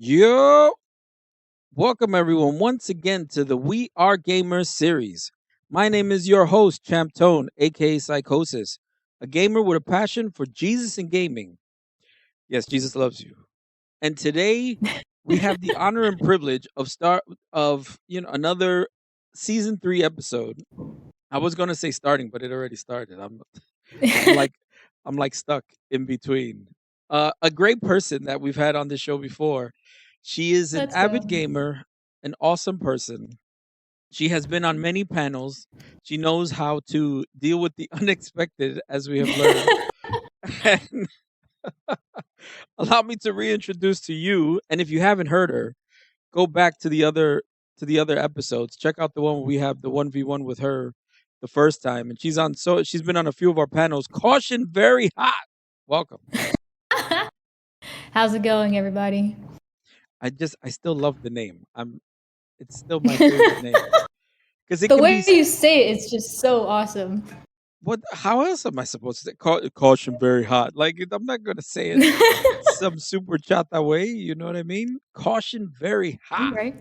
Yo, welcome everyone once again to the We Are Gamers series. My name is your host, Champ Tone, aka Psychosis, a gamer with a passion for Jesus and gaming. Yes, Jesus loves you. And today we have the honor and privilege of another season 3 episode. I was gonna say starting, but it already started. I'm like I'm like stuck in between. A great person that we've had on the show before. She is an Let's avid go. gamer, an awesome person. She has been on many panels. She knows how to deal with the unexpected, as we have learned. And allow me to reintroduce to you. And if you haven't heard her, go back to the other episodes. Check out the one where we have the 1v1 with her the first time. And she's been on a few of our panels. Caution very hot. Welcome. How's it going, everybody? I still love the name. It's still my favorite name. Because it The can be way you say it is just so awesome. what how else am I supposed to say caution very hot? Like I'm not gonna say it some super chata way, you know what I mean? Caution very hot. Right.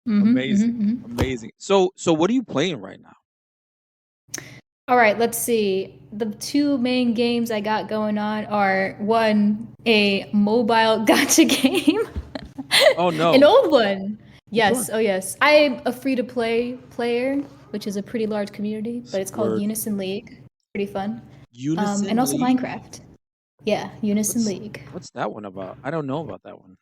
Amazing. Amazing. So what are you playing right now? All right, let's see. The two main games I got going on are one, a mobile gotcha game. Oh no. An old one. Yes. one? Oh yes. I'm a free-to-play player, which is a pretty large community, but it's called Word. Unison League. Pretty fun. Unison And also League? Minecraft. Yeah, Unison League. What's that one about? I don't know about that one.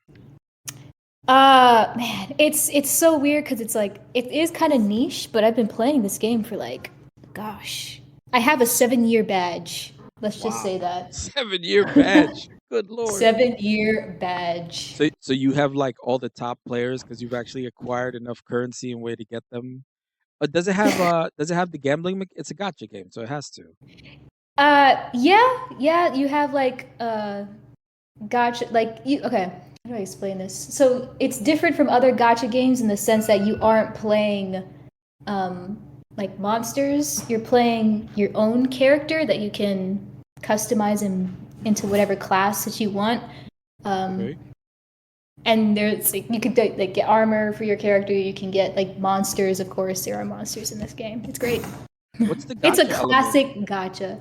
Man, it's so weird because it's like it is kind of niche, but I've been playing this game for like, gosh, I have a 7-year badge. Let's just say that 7-year badge. Good lord. 7-year badge. So you have like all the top players because you've actually acquired enough currency and way to get them. Does it have the gambling? It's a gotcha game, so it has to. Yeah, you have like gotcha, like you. Okay, how do I explain this? So it's different from other gotcha games in the sense that you aren't playing like monsters. You're playing your own character that you can customize into whatever class that you want. Okay. And there's like you could like get armor for your character. You can get like monsters. Of course, there are monsters in this game. It's great. What's the It's a gotcha element? classic gotcha.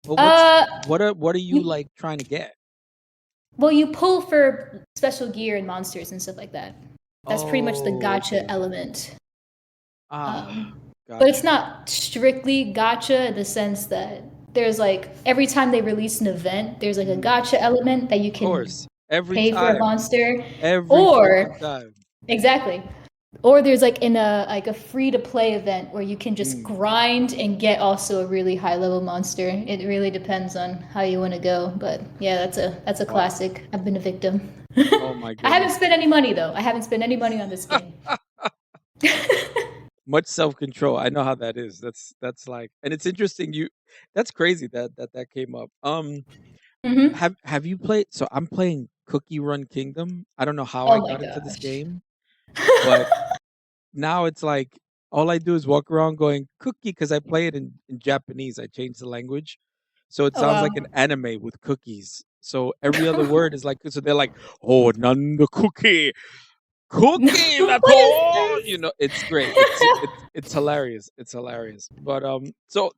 Well, what are you like trying to get? Well, you pull for special gear and monsters and stuff like that. That's pretty much the Oh, gotcha okay. element. Gotcha. But it's not strictly gotcha in the sense that there's like every time they release an event, there's like a gotcha element that you Of can course. Every pay for a time. monster. Every Or fucking time. exactly. Or there's like a free to play event where you can just grind and get also a really high level monster. It really depends on how you want to go. But yeah, that's a classic. I've been a victim. Oh my I haven't goodness. spent any money though. I haven't spent any money on this game. Much self-control. I know how that is. That's like, and it's interesting that's crazy that came up. Mm-hmm. Have you played, so I'm playing Cookie Run Kingdom. I don't know how I Oh my got into this gosh. game, but now it's like all I do is walk around going cookie because I play it in Japanese. I changed the language. So it Oh sounds wow. like an anime with cookies. So every other word is like, so they're like, oh, nanda cookie, cookie, What that's is all. this? It's great. It's hilarious. It's hilarious. But so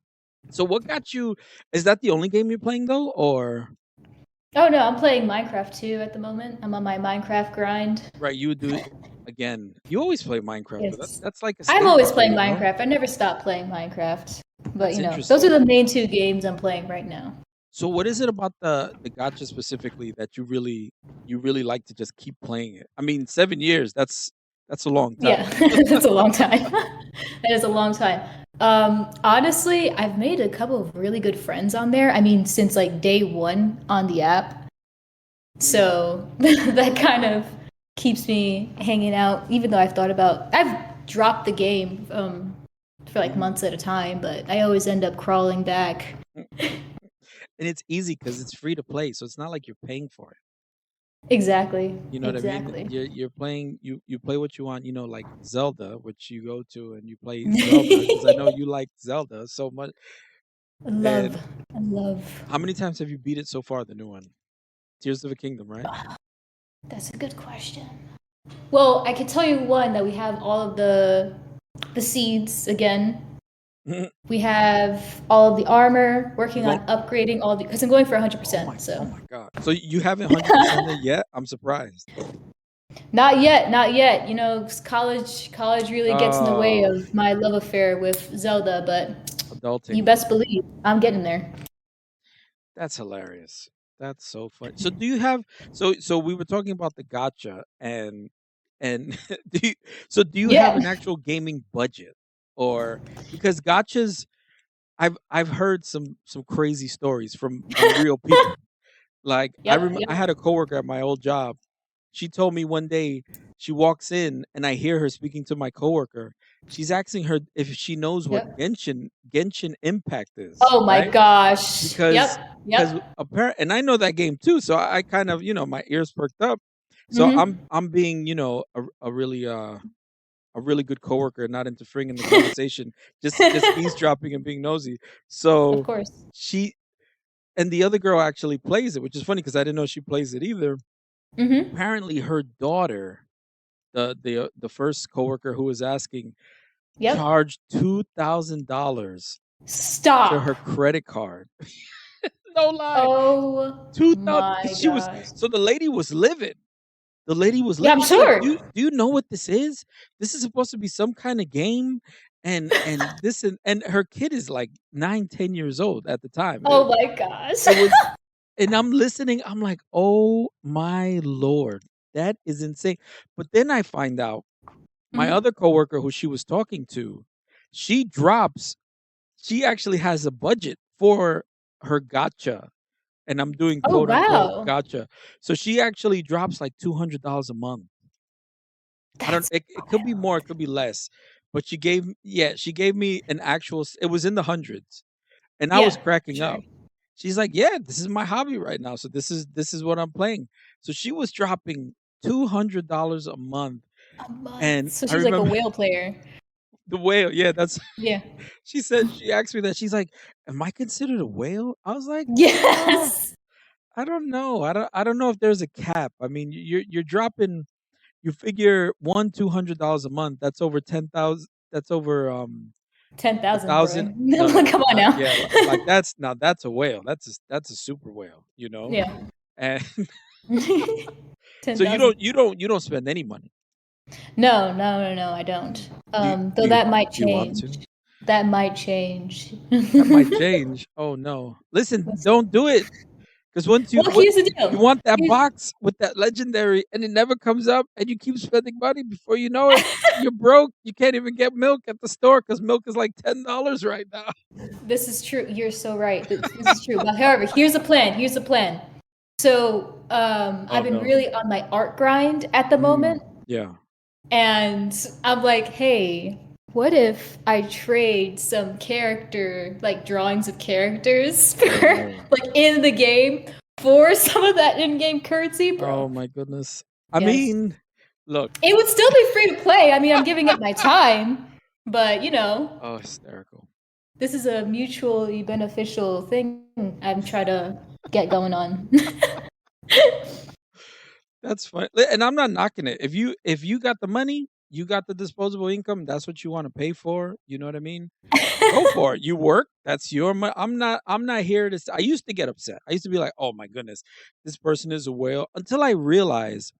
what got you? Is that the only game you're playing though, or Oh no, I'm playing Minecraft too at the moment. I'm on my Minecraft grind. right? You would do it again. You always play Minecraft, but Yes. that's like a I'm staple always for playing you, no? Minecraft. I never stop playing Minecraft. But That's you know, those are interesting. the main two games I'm playing right now. So what is it about the gacha specifically that you really like to just keep playing it? I mean, 7 years, that's a long time. Yeah, that's a long time. That is a long time. Honestly, I've made a couple of really good friends on there. I mean, since like day one on the app. So that kind of keeps me hanging out, even though I've dropped the game for like months at a time, but I always end up crawling back. And it's easy because it's free to play, so it's not like you're paying for it. Exactly. You know what I mean? Exactly. You're playing you play what you want. Like Zelda, which you go to and you play Zelda because I know you like Zelda so much. And I love. how many times have you beat it so far? The new one, Tears of the Kingdom, right? That's a good question. Well, I can tell you one that we have all of the seeds again. We have all of the armor, You working going? on upgrading all the because I'm going for Oh 100%. my! So Oh my God! So you haven't 100% it yet? I'm surprised. not yet, not yet. You know, 'cause college really gets in the way Oh, of my love affair with Zelda, but you adulting. best believe I'm getting there. That's hilarious. That's so funny. So do you have so we were talking about the gotcha and do you do you have Yeah. an actual gaming budget or because gotchas I've heard some crazy stories from real people. Like Yep. I had a Yep. coworker at my old job. She told me one day she walks in and I hear her speaking to my coworker. She's asking her if she knows what Yep. Genshin Impact is, Oh my right? gosh. Because Yep. because Yep. apparent and I know that game too, so I kind of, my ears perked up. So Mm-hmm. I'm being, a really good coworker, not interfering in the conversation, just eavesdropping and being nosy. Of So course. she and the other girl actually plays it, which is funny because I didn't know she plays it either. Mm-hmm. Apparently her daughter, the first coworker who was asking, Yep. charged $2,000 to Stop. her credit card. No lie. Oh 2,000 because my she was gosh. so the lady was livid. The lady was Yeah, livid. I'm She's like, sure. do you know what this is? This is supposed to be some kind of game." And this and her kid is like 9, 10 years old at the time. Oh my gosh. It was and I'm listening, I'm like, "Oh my lord, that is insane." But then I find out my Mhm. other coworker who she was talking to, she drops she actually has a budget for her gotcha, and I'm doing Oh quote unquote wow. gotcha. So she actually drops like $200 a month. I don't That's it could be more, it could be less. But she gave me an actual it was in the hundreds and I was yeah, cracking sure. up. She's like, "Yeah, this is my hobby right now. So this is what I'm playing." So she was dropping $200 a month A month. and So I she's like a remember whale player. the whale. Yeah, that's Yeah. she said she asked me that. She's like, "Am I considered a whale?" I was like, Yes. I don't know. I don't know if there's a cap. I mean, you're dropping. You figure one $200 a month. That's over 10,000. That's over 10,000, bro. 1,000. No, no, Come on now. yeah. Like that's now that's a whale. That's a super whale. Yeah. And so 10,000. you don't spend any money. No, no, no, no, I don't. Though that might Do you want to? change. That might change. That might change. Oh no! Listen, Let's don't do it. Because once well, here's the you deal. want that Here's box with that legendary, and it never comes up, and you keep spending money. Before you know it, you're broke. You can't even get milk at the store because milk is like $10 right now. this is true. You're so right. This is true. But however, here's the plan. Here's the plan. So Oh I've been no. really on my art grind at the moment. Yeah. And I'm like, hey, what if I trade some character, like drawings of characters Oh for, no. like in the game for some of that in-game currency, Oh bro? my goodness. I Yes. mean, look. It would still be free to play. I mean, I'm giving it my time, but Oh, hysterical. this is a mutually beneficial thing I'm trying to get going on. That's fine. And I'm not knocking it. If you got the money, you got the disposable income. That's what you want to pay for. You know what I mean? Go for it. You work. That's your money. I'm not here to. I used to get upset. I used to be like, "Oh my goodness, this person is a whale." Until I realized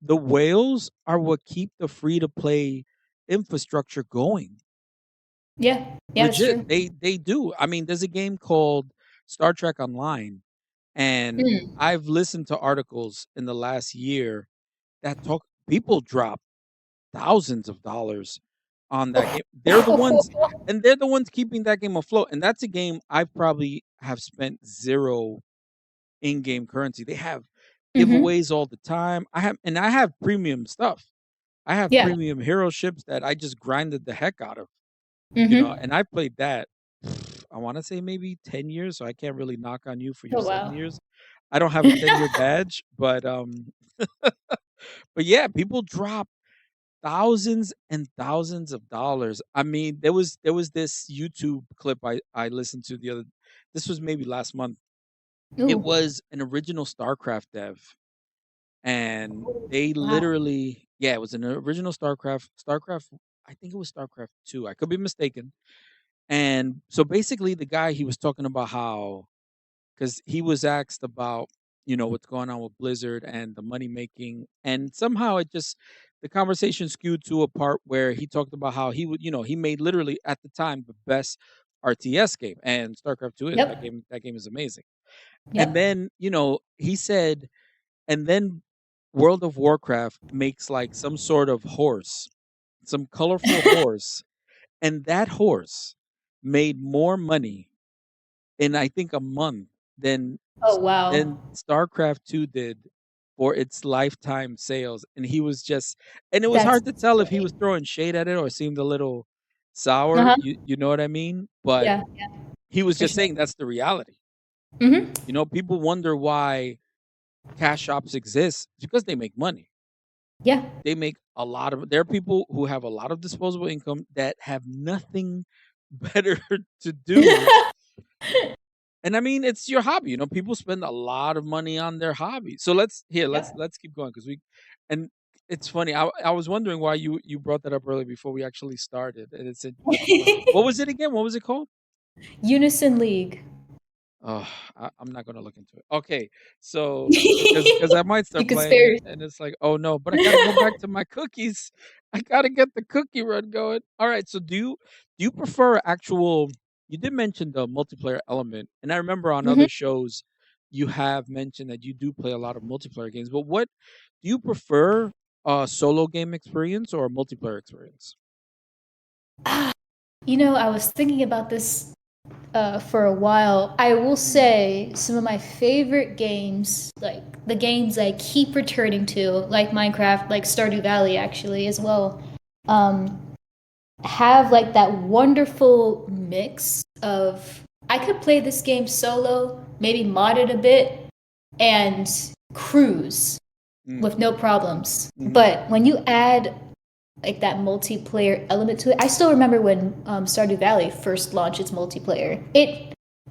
the whales are what keep the free to play infrastructure going. Yeah, yeah, that's Legit, true. they do. I mean, there's a game called Star Trek Online, and Mm. I've listened to articles in the last year that talk. People drop thousands of dollars on that game. They're the ones keeping that game afloat. And that's a game I probably have spent zero in-game currency. They have Mm-hmm. giveaways all the time. I have premium stuff. I have Yeah. premium hero ships that I just grinded the heck out of, Mm-hmm. and I played that I want to say maybe 10 years, so I can't really knock on you for your Oh 7 wow. years. I don't have a 10-year badge, but yeah, people drop thousands and thousands of dollars. I mean, there was this YouTube clip I listened to the other this was maybe last month. It Ooh. was an original StarCraft dev and they Wow. literally, yeah, it was an original StarCraft. I think it was StarCraft 2. I could be mistaken. And so basically, the guy, he was talking about how, because he was asked about, what's going on with Blizzard and the money making, and somehow the conversation skewed to a part where he talked about how he would, he made literally at the time the best RTS game, and StarCraft 2 is that Yep. game. That game is amazing. And Yep. then, he said, and then World of Warcraft makes like some sort of horse, some colorful horse, and that horse made more money in, I think, a month than Oh wow. StarCraft 2 did for its lifetime sales. And he was just, and it was That's hard to tell if he was insane. throwing shade at it or seemed a little sour. Uh-huh. You know what I mean? But Yeah, he was for just sure. saying that's the reality. Hmm. People wonder why cash shops exist. It's because they make money. Yeah. They make a lot of, there are people who have a lot of disposable income that have nothing better to do. And I mean, it's your hobby. People spend a lot of money on their hobby. So Yep. let's keep going, because and it's funny. I was wondering why you brought that up earlier before we actually started. And that's funny. What was it again? What was it called? Unison League. Oh, I'm not gonna look into it. Okay, so because I might You start could playing spare. it, and it's like, oh no, but I gotta go back to my cookies. I gotta get the cookie run going. All right, so do you prefer actual? You did mention the multiplayer element, and I remember on Mhm. other shows you have mentioned that you do play a lot of multiplayer games. But what do you prefer? A solo game experience or a multiplayer experience? Ah, I was thinking about this for a while. I will Mm, say some of my favorite games, like the games I keep returning to, like Minecraft, like Stardew Valley, actually, as well, um, have like that wonderful mix of I could play this game solo, maybe mod it a bit, and cruise mm, with no problems. mhm. But when you add like that multiplayer element to it, I still remember when Stardew Valley first launched its multiplayer.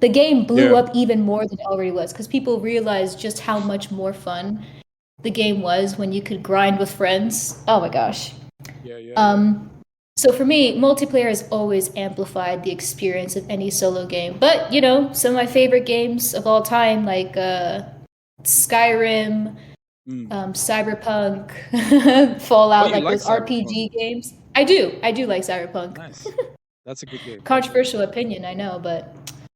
The game blew Yeah, up even more than it already was because people realized just how much more fun the game was when you could grind with friends. Oh my gosh. yeah, yeah, yeah. Um, so for me, multiplayer has always amplified the experience of any solo game. But some of my favorite games of all time, like Skyrim, Mm. Cyberpunk, Oh, Fallout, you like like those Cyberpunk? RPG games. I do like Cyberpunk. Nice. That's a good game. That's a good Controversial game. opinion, I know, but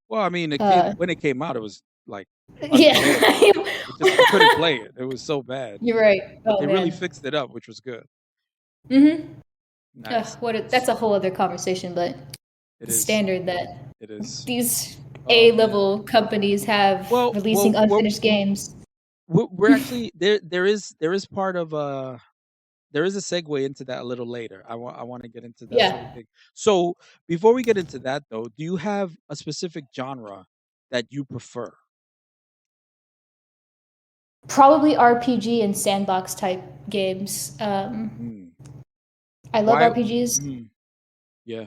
Well, I mean, uh, when it came out, it was like unplayable. yeah, I couldn't play it. It was so bad. you're right. But Oh they really man. fixed it up, which was good. Mm-hmm. Nice, That's nice. a whole other conversation, but It the is. standard that It is. these Oh man. A-level companies have releasing Well, unfinished games. we're actually there. There is part of there is a segue into that a little later. I want to get into that so we Yeah, can. So before we get into that though, do you have a specific genre that you prefer? probably RPG and sandbox type games. Mm. I love Why? RPGs. Mm. Yeah.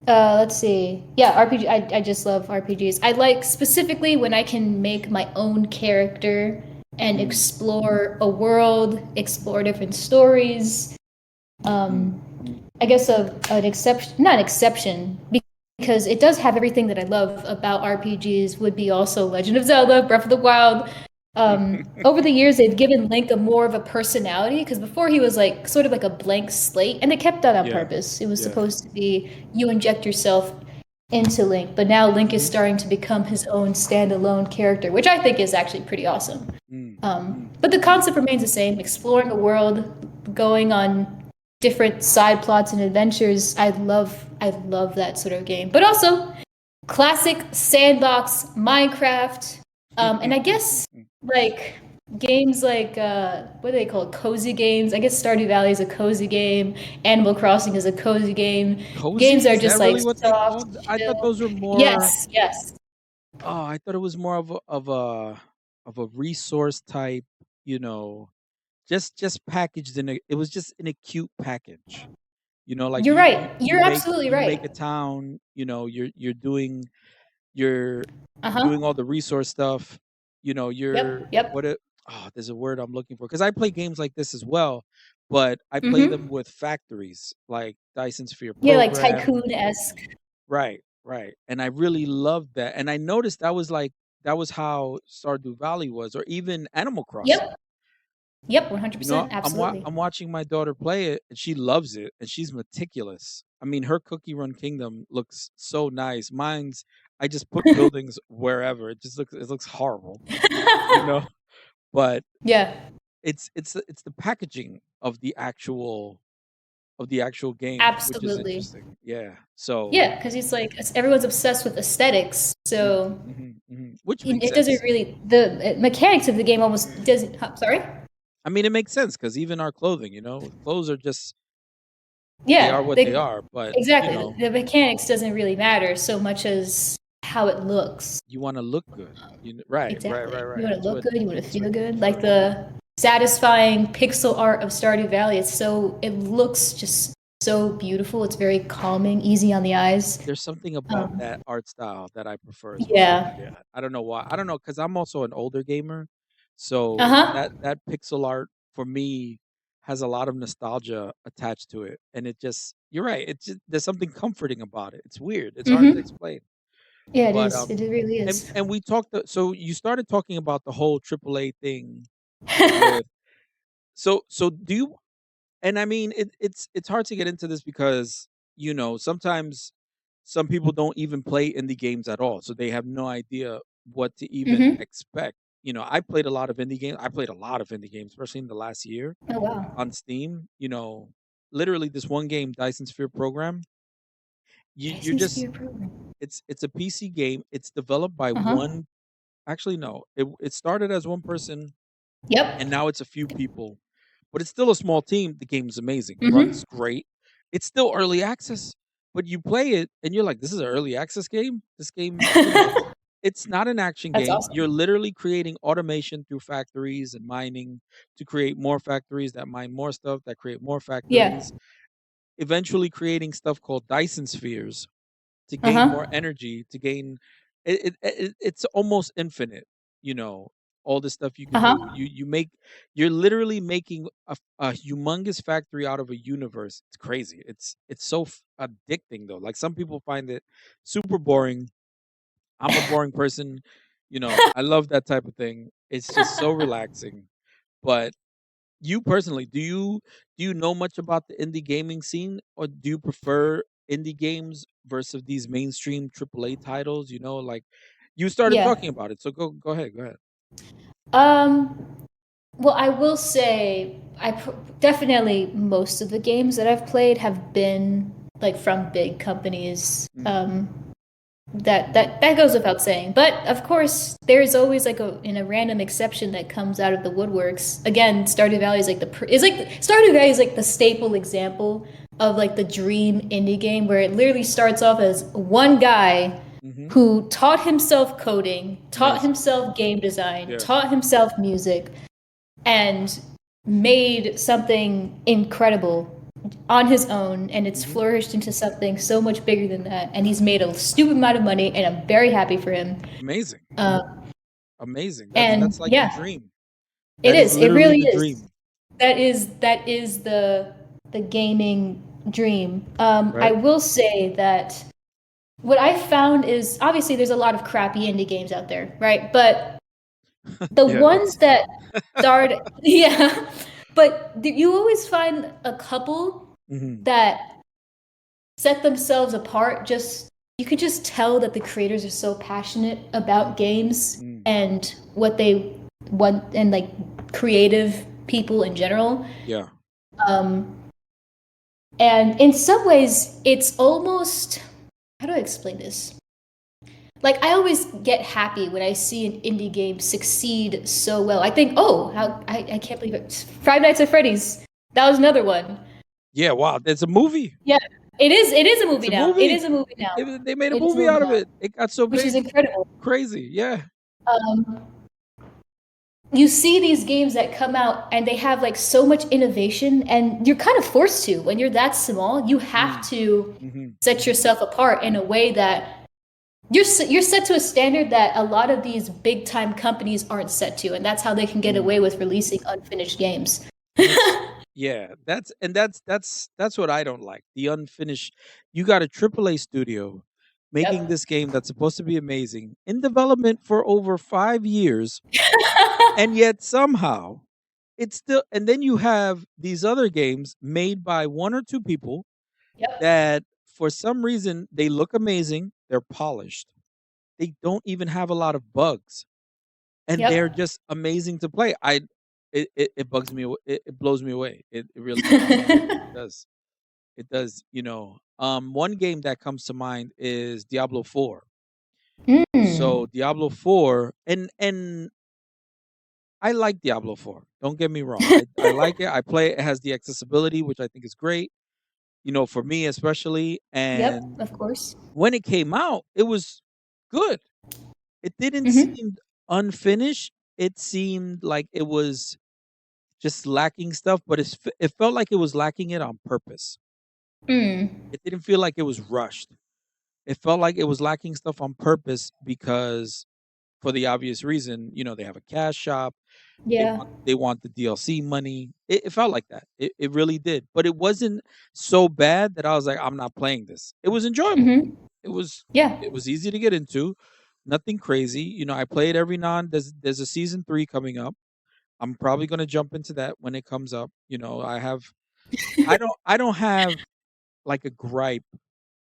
Let's see. Yeah, RPG. I just love RPGs. I like specifically when I can make my own character and Mm. explore a world, explore different stories. Mm. Um, I guess an exception, not an exception, because it does have everything that I love about RPGs. Would be also Legend of Zelda, Breath of the Wild. Over the years, they've given Link a more of a personality because before he was like sort of like a blank slate, and they kept that on Yeah. purpose. It was Yeah. supposed to be you inject yourself into Link, but now Link is Mhm. starting to become his own standalone character, which I think is actually pretty awesome. Mm. But the concept remains the same: exploring a world, going on different side plots and adventures. I love that sort of game. But also classic sandbox Minecraft, and I guess like games like what are they called? Cozy games. I guess Stardew Valley is a cozy game. Animal Crossing is a cozy game. Games Cozy? are Is just that like really what they soft, called? I thought chill. those were more. Yes, yes. Oh, I thought it was more of a resource type. You know, just packaged in a. It was just in a cute package. Like You're you right. you you You're make absolutely you make right. a town. You're Uh doing huh. all the resource stuff. Yep. Yep. oh, there's a word I'm looking for because I play games like this as well, but I play them Mm-hmm. with factories like Dyson Sphere Yeah, like Program. tycoon-esque. Right, right. And I really loved that. And I noticed that was how Stardew Valley was, or even Animal Crossing. Yep. Yep, 100%. Absolutely. I'm watching my daughter play it, and she loves it, and she's meticulous. I mean, her Cookie Run Kingdom looks so nice. Mine's I just put buildings wherever. It looks horrible, you know. But Yeah, it's the packaging of the actual game, which is absolutely. interesting. Yeah. So, Yeah, because it's like everyone's obsessed with aesthetics, mm, so which makes it doesn't sense. really the mechanics of the game almost doesn't. Sorry. I mean, it makes sense because even our clothing, clothes are just they are Yeah, what they are. But exactly. The mechanics doesn't really matter so much as how it looks. you want to look good. Right, right, right, Exactly. You right. want to look good. You want to That's what feel good. games Like are. the satisfying pixel art of Stardew Valley. It looks just so beautiful. It's very calming, easy on the eyes. There's something about Um, that art style that I prefer as well. yeah. Yeah, I don't know why. I don't know because I'm also an older gamer, Uh so huh. that pixel art for me has a lot of nostalgia attached to it, and it just you're right. There's something comforting about it. It's weird. It's hard to Mm-hmm. explain. Yeah, it But is. It really is. and we talked. So you started talking about the whole AAA thing with. So do you? And I mean, it's hard to get into this because sometimes some people don't even play indie games at all, so they have no idea what to even Mm-hmm. expect. I played a lot of indie games. I played a lot of indie games, especially in the last year Oh wow. on Steam. Literally this one game, Dyson Sphere Program. You're Dyson just Sphere program. it's a PC game. It's developed by Uh huh. one. Actually, no. It started as one person, and Yep. now it's a few people, but it's still a small team. The game's amazing, runs Mm-hmm. great. It's still early access, but you play it and you're like, this is an early access game. This game, it's not an action That's game. You're awesome. literally creating automation through factories and mining to create more factories that mine more stuff, that create more Yeah. factories, eventually creating stuff called Dyson spheres to Uh gain more huh. energy, to gain it's almost infinite, you know, all the stuff you Uh could do. huh. You're literally making a humongous factory out of a universe. It's crazy. It's so addicting though. Like some people find it super boring. I'm a boring person, I love that type of thing. It's just so relaxing. But you personally, do you know much about the indie gaming scene, or do you prefer indie games versus these mainstream AAA titles? Like you started Yeah. talking about it, so go ahead, go ahead. Um. Well, I will say, definitely most of the games that I've played have been like from big companies. Mm, That goes without saying. But of course, there's always like a random exception that comes out of the woodworks. Again, Stardew Valley is like Stardew Valley is like the staple example of like the dream indie game where it literally starts off as one guy hmm. who taught himself coding, taught Amazing. himself game design, Yeah. taught himself music, and made something incredible on his own, and it's Hmm. flourished into something so much bigger than that, and he's made a stupid amount of money, and I'm very happy for him. Amazing. uh, Amazing. and That's like the yeah, dream. it That is is, it literally really the is. dream. That is the gaming dream. I Right. will say that what I found is obviously there's a lot of crappy indie games out there, right? But the Yeah, ones that start yeah, but you always find a couple hmm. that set themselves apart. Just you could just tell that the creators are so passionate about games Mm. and what they want, and like creative people in general. Yeah. um and in some ways it's almost, how do I explain this? Like I always get happy when I see an indie game succeed so well. I think, oh, how I can't believe it. Five Nights at Freddy's. That was another one. Yeah, wow, there's a movie. Yeah, it is. It is a It's movie a now. It movie. is a movie now. They made a It is a movie movie out of now, it. It got so which is big. incredible. Crazy. Yeah. Um, you see these games that come out and they have like so much innovation, and you're kind of forced to, when you're that small, you have Mm. to Mhm. set yourself apart in a way that you're set to a standard that a lot of these big time companies aren't set to, and that's how they can get away Mm. with releasing unfinished games. That's yeah, that's what I don't like. The unfinished. You got a AAA studio making Yep. this game that's supposed to be amazing in development for over 5 years, and yet somehow it's still, and then you have these other games made by one or two people Yep. that for some reason they look amazing, they're polished. They don't even have a lot of bugs, and they're Yep. just amazing to play. It bugs me. It blows me away. It really does. It does. It does. One game that comes to mind is Diablo 4. So Mm. Diablo 4, and I like Diablo 4. Don't get me wrong. I like it. I play it. It has the accessibility, which I think is great. For me especially. Yep, And of course. when it came out, it was good. It didn't Hmm. seem unfinished. It seemed like it was just lacking stuff, but it felt like it was lacking it on purpose. Mm. It didn't feel like it was rushed. It felt like it was lacking stuff on purpose because for the obvious reason, they have a cash shop. They Yeah. want the DLC money. It felt like that. It really did. But it wasn't so bad that I was like, I'm not playing this. It was enjoyable. Hmm. It was Yeah. it was easy to get into. Nothing crazy. I play it every now and there's a season 3 coming up. I'm probably gonna jump into that when it comes up. I don't have like a gripe.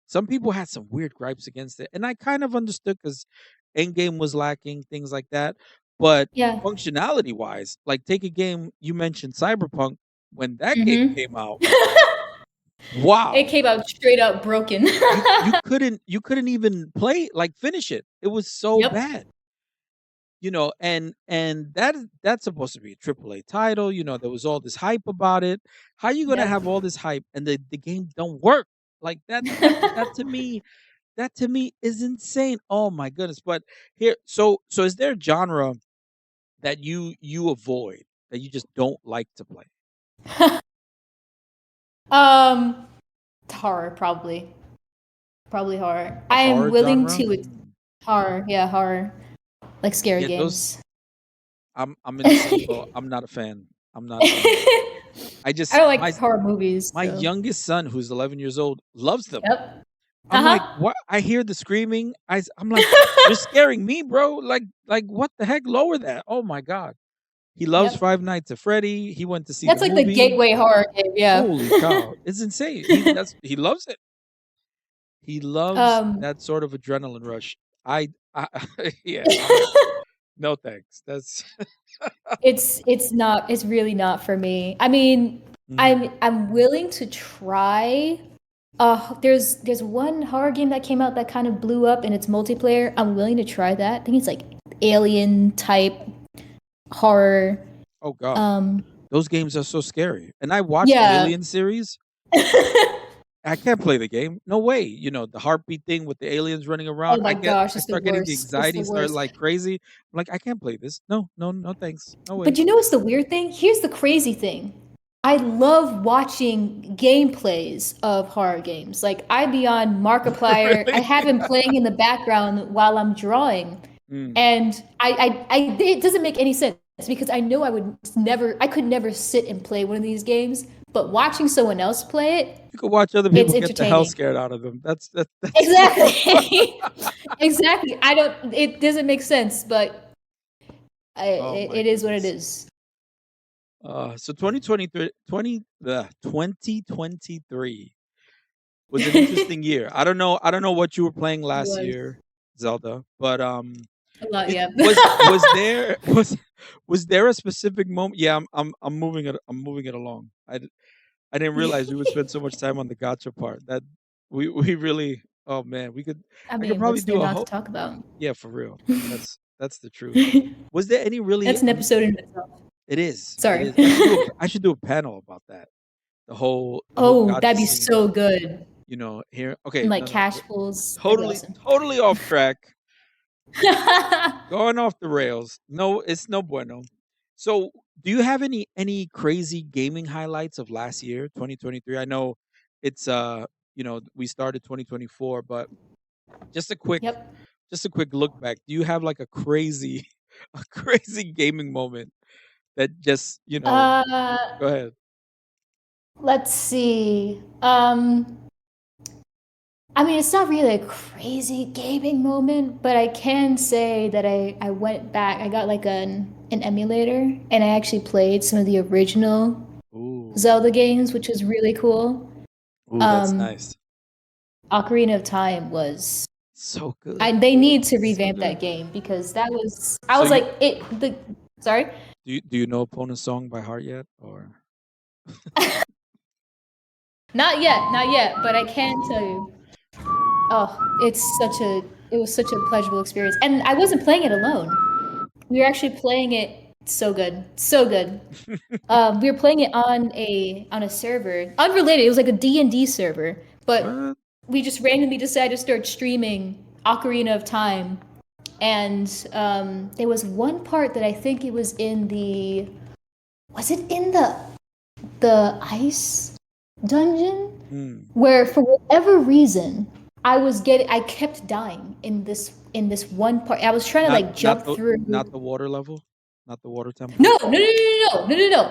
Some people had some weird gripes against it, and I kind of understood because Endgame was lacking, things like that. But Yeah. functionality wise, like take a game you mentioned, Cyberpunk, when that game Hmm. came out, It wow. came out straight up broken. You couldn't even play, like, finish it. It was so Yep. bad. And that's supposed to be a AAA title. There was all this hype about it. How you gonna Yep. have all this hype and the game don't work? Like that to me is insane. Oh my goodness. But here, so is there a genre that you avoid, that you just don't like to play? um, Horror probably. Probably horror. The I am horror willing genre? to horror. Yeah, horror. Like scary Yeah, those games. I'm in the same boat. I'm not a fan. I'm not a fan. I I just don't my like horror movies, my so youngest son, who's 11 years old, loves them. yep. I'm like, Uh-huh. "What?" I hear the screaming. I'm like, "You're scaring me, bro." Like what the heck? Lower that. Oh my god. He loves Yep. Five Nights at Freddy. He went to see the That's like the movie. gateway horror game, yeah. Holy cow. It's insane. He loves it. He loves um that sort of adrenaline rush. I yeah, I'm like, "No thanks." That's it's really not for me. I mean, Mhm. I'm willing to try. There's one horror game that came out that kind of blew up and it's multiplayer. I'm willing to try that. I think it's like alien type horror. Oh god. Um Those games are so scary. And I watched the yeah. Alien series. I can't play the game. No way. The heartbeat thing with the aliens running Oh around. my gosh, I it's the start getting the worst. It's the anxiety, start worst. like crazy. I'm like, I can't play this. No, no, no, thanks. No way. But you know what's the weird thing? Here's the crazy thing. I love watching gameplays of horror games. Like I be on Markiplier. I Really? have him playing in the background while I'm drawing. Mm. And it doesn't make any sense because I know I could never sit and play one of these games. But watching someone else play it, You could watch other it's people get the hell entertaining. scared out of them. That's Exactly. Exactly. I don't. It doesn't make sense, but oh my it is what it goodness. is. So 2023 was an interesting year. I don't know what you were playing It last was year, Zelda, but a lot, it yeah. was there was there a specific moment? Yeah, I'm moving it along. I didn't realize we would spend so much time on the gotcha part. That we really, oh man, I I could mean, probably what's there do a not to whole, talk about? yeah, for real. That's the truth. Was there any really That's an episode in itself. it is. It Sorry. is. I should do a panel about that. The whole Oh, gotcha that'd be scene, so good. here. Okay, And like no, no. cash pools, that'd be Totally awesome. totally off track. Going off the rails. No, it's no bueno. So, do you have any crazy gaming highlights of last year, 2023? I know it's we started 2024, but just a quick Yep. just a quick look back. Do you have like a crazy, a crazy gaming moment that just Uh, Go ahead. let's see. I mean, it's not really a crazy gaming moment, but I can say that I went back. I got like an emulator, and I actually played some of the original Ooh, Zelda games, which was really cool. ooh, that's Um, nice. Ocarina of Time was. So good, They need to so revamp good. that game because that was. I So was you like it. The sorry. do you know Opponent's Song by heart yet, or? Not yet, not yet, but I can tell you. Oh, it was such a pleasurable experience. And I wasn't playing it alone. We were actually playing it so good. So good. We were playing it on a server. Unrelated, it was like a D&D server, but What? we just randomly decided to start streaming Ocarina of Time. And there was one part that I think it was in the was it in the ice dungeon Hmm. where for whatever reason I kept dying in this one part. I was trying to Not like not jump the through. not the water level, not the water temple. No.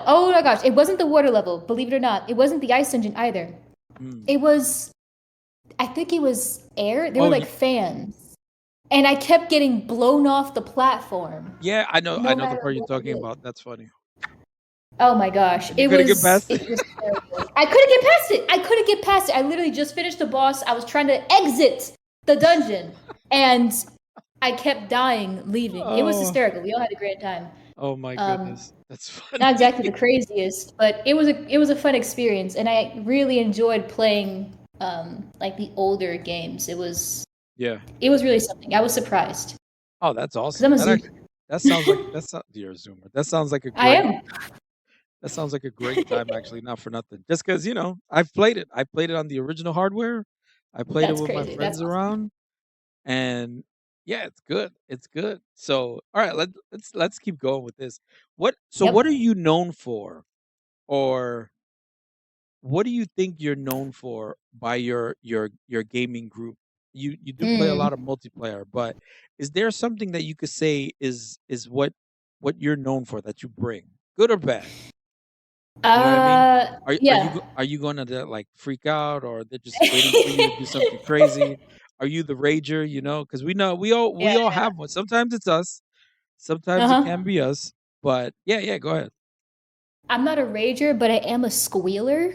Oh my gosh, it wasn't the water level, believe it or not. It wasn't the ice dungeon either. Hmm. It was I think it was air. They were Oh, like fans. And I kept getting blown off the platform yeah, I no know the matter part you're what I talking did. about. That's funny. Oh my gosh. And you couldn't get past it. It was terrible. I couldn't get past it. I couldn't get past it. I literally just finished the boss. I was trying to exit the dungeon and I kept dying leaving. It was Oh, hysterical. We all had a great time. oh my Um goodness, that's Not funny. exactly the craziest, but it was a fun experience and I really enjoyed playing like the older games. Yeah. It was really something. I was surprised Oh, that's cuz I'm awesome. a That zoo. actually that sounds like you're a zoomer. I am. That sounds like a great time actually, not for nothing. Just because I've played it. I played it on the original hardware. I played it That's with my crazy. That's friends awesome. around, and yeah, it's good. It's good. So, all right, let's keep going with this. What are Yep. you known for, or what do you think you're known for by your gaming group? You do play a Mm. lot of multiplayer, but is there something that you could say is what you're known for that you bring, good or bad? You know what I mean? Yeah. Are you gonna like freak out, or they're just waiting for you to do something crazy? Are you the rager? Because we know Yeah. we all have one. Sometimes it's us, sometimes it can Uh-huh. be us. But yeah, go ahead. I'm not a rager, but I am a squealer.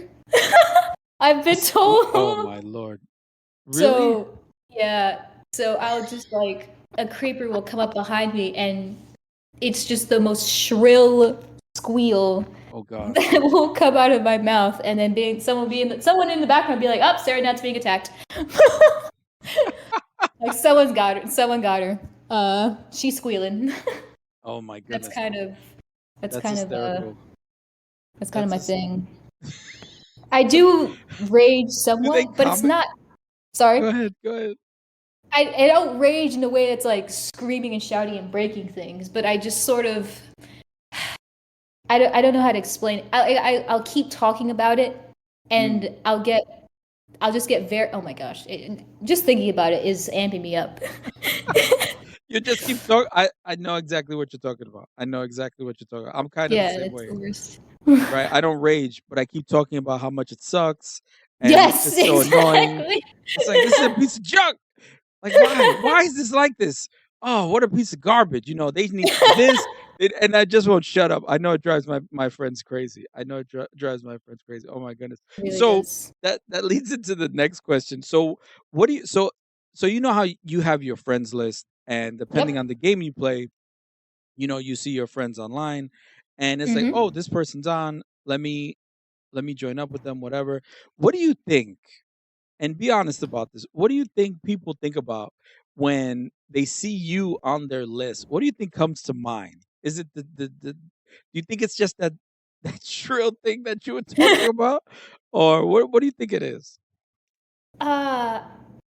I've been Oh told. my lord, really? So, yeah. So I'll just like a creeper will come up behind me and it's just the most shrill squeal Oh god. that will come out of my mouth and then someone in the background be like, "Oh, Sarah Nat's being attacked." Like someone got her. She's squealing. Oh my That's goodness. kind of that's That's kind of hysterical. that's kind of That's my hys thing. I do rage Do they somewhat, but it's comment? not. Sorry. Go ahead, go ahead. I don't rage in a way that's like screaming and shouting and breaking things, but I just sort of I don't know how to explain it. I'll keep talking about it, Mm. and I'll just get very. Oh my gosh! Just thinking about it is amping me up. You just keep talking. I know exactly what you're talking about. I know exactly what you're talking about. I'm kind of the Yeah, same it's way, the worst. right? I don't rage, but I keep talking about how much it sucks, and it's Yes, just so annoying. exactly. It's like, this is a piece of junk. Like, why? Why is this like this? Oh, what a piece of garbage. They need to do this. And I just won't shut up. I know it drives my friends crazy. I know it drives my friends crazy. Oh my goodness. It really So does. that leads into the next question. So what do you so you know how you have your friends list, and depending on Yep. the game you play, you see your friends online, and it's like, oh, Mm-hmm. this person's on. Let me join up with them, whatever. What do you think? And be honest about this. What do you think people think about when they see you on their list? What do you think comes to mind? Is it the do you think it's just that that shrill thing that you were talking about? Or what do you think it is? uh,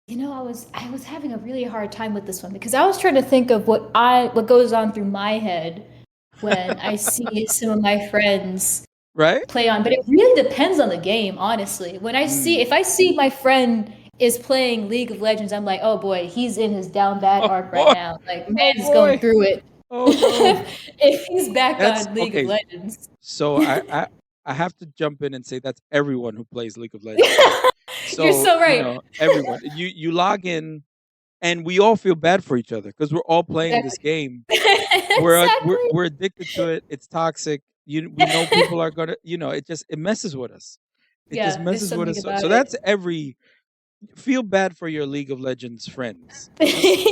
I was having a really hard time with this one because I was trying to think of what goes on through my head when I see some of my friends Right? play on, but it really depends on the game, honestly. Mm, If I see my friend is playing League of Legends, I'm like, oh boy, he's in his down bad Oh arc right boy. now. Like, Oh man's going boy. through it. Oh no. If he's back That's on League of okay. Legends. So I have to jump in and say that's everyone who plays League of Legends. You're So, so right. everyone. You log in and we all feel bad for each other because we're all playing this Exactly. game. Exactly. We're addicted to it. It's toxic. We know people are gonna. It messes with us. It just Yeah, there's messes with something us. So, about so that's it. every. Feel bad for your League of Legends friends. Just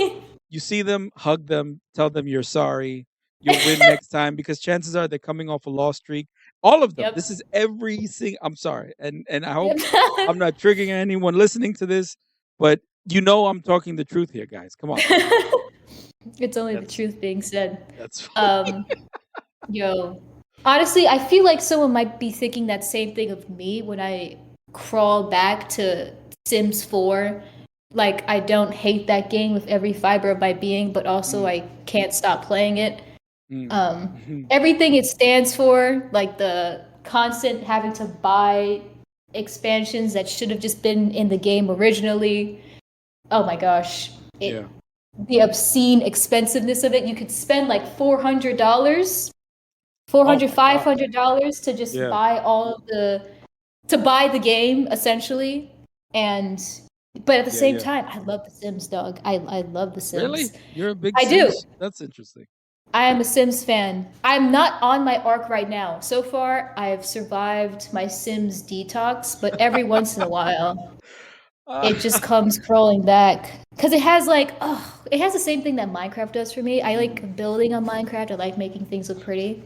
you see them, hug them, tell them you're sorry. You'll win next time because chances are they're coming off a loss streak. All of them. This Yep. is every single. I'm sorry, and I hope Yep. I'm not triggering anyone listening to this, but I'm talking the truth here, guys. Come on. It's only the That's truth being said. that's Um, Yo, honestly, I feel like someone might be thinking that same thing of me when I crawl back to Sims 4. Like, I don't hate that game with every fiber of my being, but also mm, I can't stop playing it. mm, Um, mhm. Everything it stands for, like the constant having to buy expansions that should have just been in the game originally. Oh my gosh. Yeah. The obscene expensiveness of it. You could spend like $400 four Oh hundred, my five gosh. hundred dollars to just Yeah. buy all of to buy the game essentially. And but at the Yeah. same Yeah. time, I love the Sims, dog. I love the Sims. Really? You're a big I do. Sims? That's interesting. I am a Sims fan. I'm not on my arc right now. So far, I've survived my Sims detox, but every once in a while, it just comes crawling back because it has it has the same thing that Minecraft does for me. I like building on Minecraft. I like making things look pretty.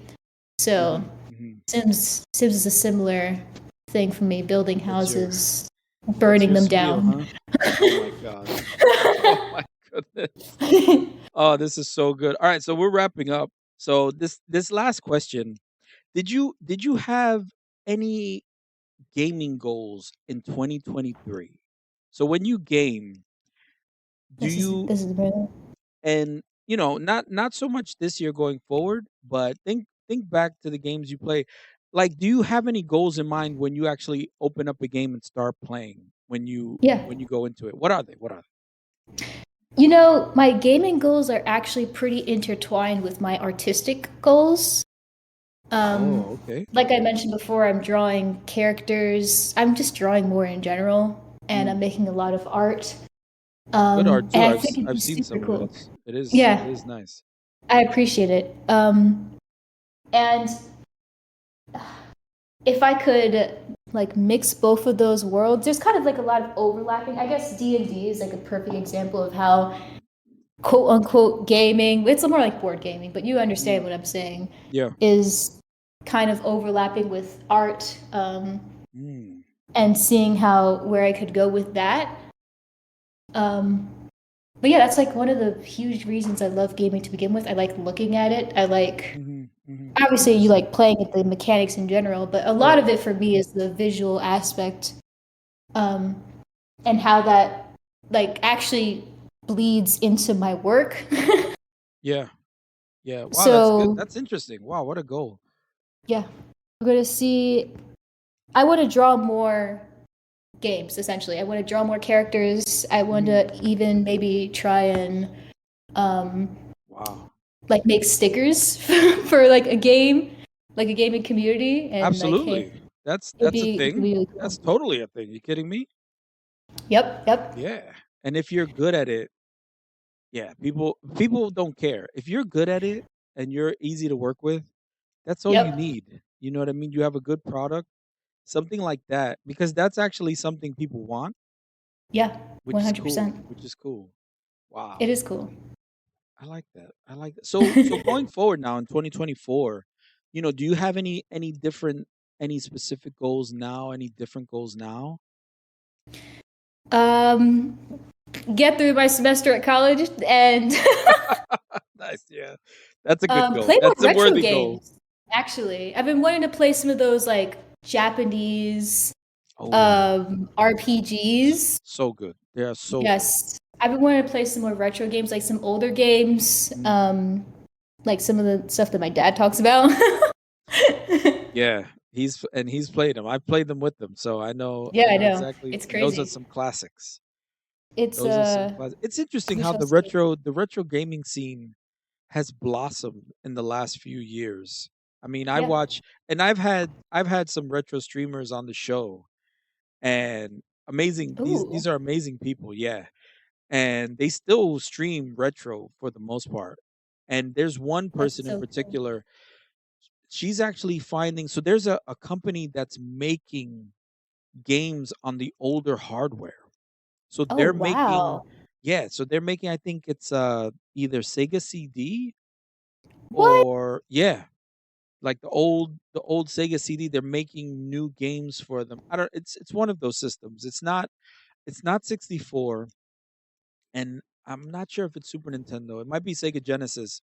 So Mhm, mhm. Sims is a similar thing for me, building That's your houses, that's burning your them spiel, down. huh? Oh my god. Oh my goodness. Oh, this is so good. All right, so we're wrapping up. So this last question, did you have any gaming goals in 2023? So when you game, do you This is really and not so much this year going forward, but think back to the games you play. Like, do you have any goals in mind when you actually open up a game and start playing when you yeah. when you go into it? What are they? What are You know, my gaming goals are actually pretty intertwined with my artistic goals. they? Um, Oh, okay. like I mentioned before, I'm drawing characters. I'm just drawing more in general, and I'm Mm. making a lot of art. Good art And too. I think it'd I've be seen super some of it. cool. It Yeah, is nice. I appreciate it. And if I could like mix both of those worlds, there's kind of like a lot of overlapping. I guess D&D is like a perfect example of how quote unquote gaming, it's more like board gaming, but you understand Mm. what I'm saying, Yeah. is kind of overlapping with art, Mm. and seeing how where I could go with that. Um, but yeah, that's like one of the huge reasons I love gaming to begin with. I like looking at it. I like obviously you Interesting. like playing at the mechanics in general, but a lot Right. of it for me is the visual aspect, um, and how that like actually bleeds into my work. Yeah. Yeah. Wow, that's good. So That's interesting. Wow, what a goal. yeah, we're gonna see. I want to draw more games. Essentially, I want to draw more characters. I want Mhm. to even maybe try and um, Wow. like make stickers for like a gaming community, and like hey, Absolutely. That's it'd that's a be thing. really cool. That's totally a thing. You kidding me? Yep, yep, Yeah. And if you're good at it, yeah, people don't care. If you're good at it and you're easy to work with, that's all you yep, need. You know what I mean? You have a good product, something like that, because that's actually something people want, yeah, which one is hundred cool, percent. which is cool. It Wow. is cool. I like that. I like that. So going forward now in 2024, do you have any specific goals now, any different goals now? um, get through my semester at college and Nice, yeah. That's a good goal. play more That's a retro worthy goal. games. Actually, I've been wanting to play some of those like Japanese Oh, RPGs. so good. They are so good. Yes, I've been wanting to play some more retro games, like some older games, Mm. like some of the stuff that my dad talks about. Yeah, he's played them. I've played them with them, so I know Yeah, I know. exactly. It's And those are crazy. some classics. It's Those are some classic. It's interesting we how shall see. the retro gaming scene has blossomed in the last few years. I mean, I Yeah. watch and I've had some retro streamers on the show and amazing these Ooh, are amazing people, yeah. And they still stream retro for the most part. And there's one that's person in so cool. particular, she's actually finding so there's a company that's making games on the older hardware. So Oh they're making wow. yeah, so they're making I think it's either Sega CD What? or yeah, like the old Sega CD, they're making new games for them. I don't it's one of those systems. It's not 64 and I'm not sure if it's Super Nintendo. It might be Sega Genesis,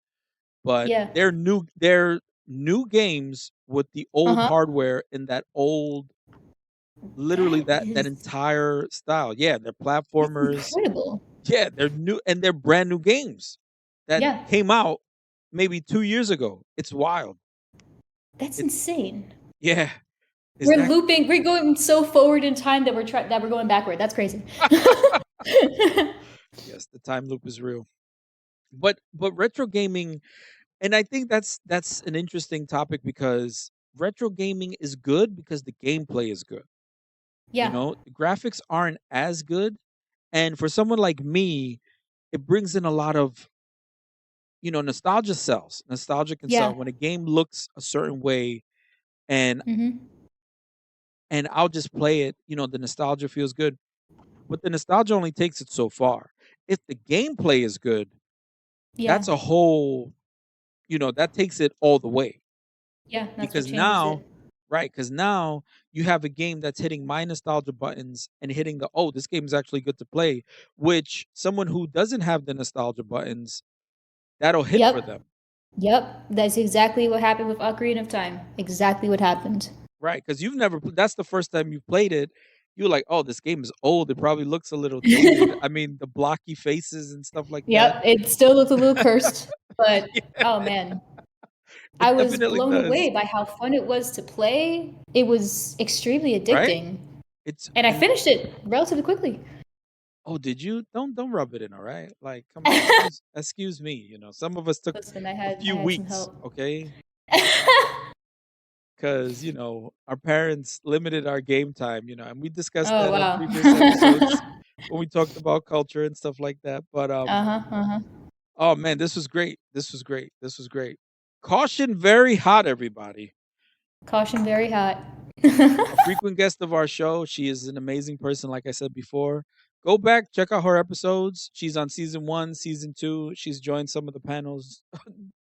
but Yeah. they're new games with the old Uh-huh. hardware in that old literally That that is entire style. Yeah, they're that's platformers. incredible. Yeah, they're new and they're brand new games that Yeah. came out maybe 2 years ago. It's wild. That's It's insane. yeah. Is We're that looping. We're going so forward in time that we're going backward. That's crazy. yes, the time loop is real. But retro gaming and I think that's an interesting topic because retro gaming is good because the gameplay is good. You Yeah. know, the graphics aren't as good and for someone like me, it brings in a lot of nostalgia sells. Nostalgia can Yeah. sell when a game looks a certain way and Mhm. and I'll just play it, the nostalgia feels good. But the nostalgia only takes it so far. If the gameplay is good, Yeah. that's a whole, that takes it all the way. Yeah, that's what Because changes now, it. right, because now you have a game that's hitting my nostalgia buttons and hitting this game is actually good to play, which someone who doesn't have the nostalgia buttons, that'll hit for Yep. them. Yep. That's exactly what happened with Ocarina of Time. Exactly what happened. Right, because you've never that's the first time you played it. You're like, "Oh, this game is old. It probably looks a little dated." I mean, the blocky faces and stuff like that. Yep. It still looks a little cursed, but Yeah, oh man, it I was definitely blown away does, by how fun it was to play. It was extremely right? addicting, It's and I and finished it relatively quickly. oh, did you? Don't rub it in, all right? Like, come on, excuse me. Some of us took Listen, a I few had some weeks, help. okay? Because our parents limited our game time, and we discussed Oh that on wow. previous episodes when we talked about culture and stuff like that. But Uh-huh, uh-huh. oh man, this was great. This was great. This was great. Caution very hot, everybody. Caution very hot. A frequent guest of our show. She is an amazing person, like I said before. Go back, check out her episodes. She's on season 1, season 2. She's joined some of the panels,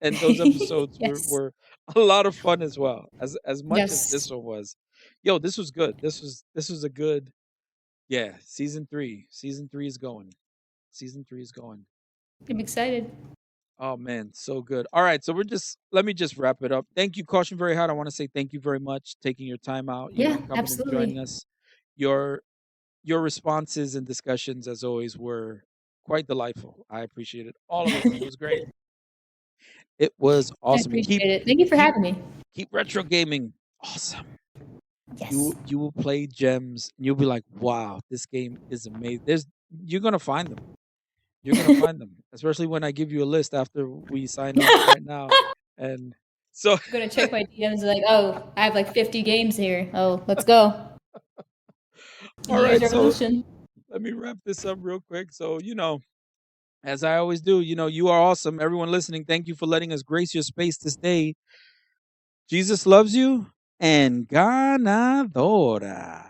and those episodes were Yes. were a lot of fun as well. As much as Yes. this one was. Yo, this was good. This was a good yeah, season 3. Season 3 is going. Season 3 is going. I'm excited. Oh man, so good. All right, so let me just wrap it up. Thank you, Caution Very Hot. I want to say thank you very much taking your time out, Yeah, coming and joining absolutely. us. Your your responses and discussions as always were quite delightful. I appreciated all of it. It was great. It was I awesome. And keep appreciate it. Thank you for keep having me. keep retro gaming. Awesome. You Yes. you will play gems and you'll be like, "Wow, this game is amazing." You're going to find them. You're gonna find them, especially when I give you a list after we sign off right now. And so, I'm gonna check my DMs like, oh, I have like 50 games here. Oh, let's go. all New Year's right, so resolution. let me wrap this up real quick. So, as I always do, you are awesome. Everyone listening, thank you for letting us grace your space this day. Jesus loves you and ganadora.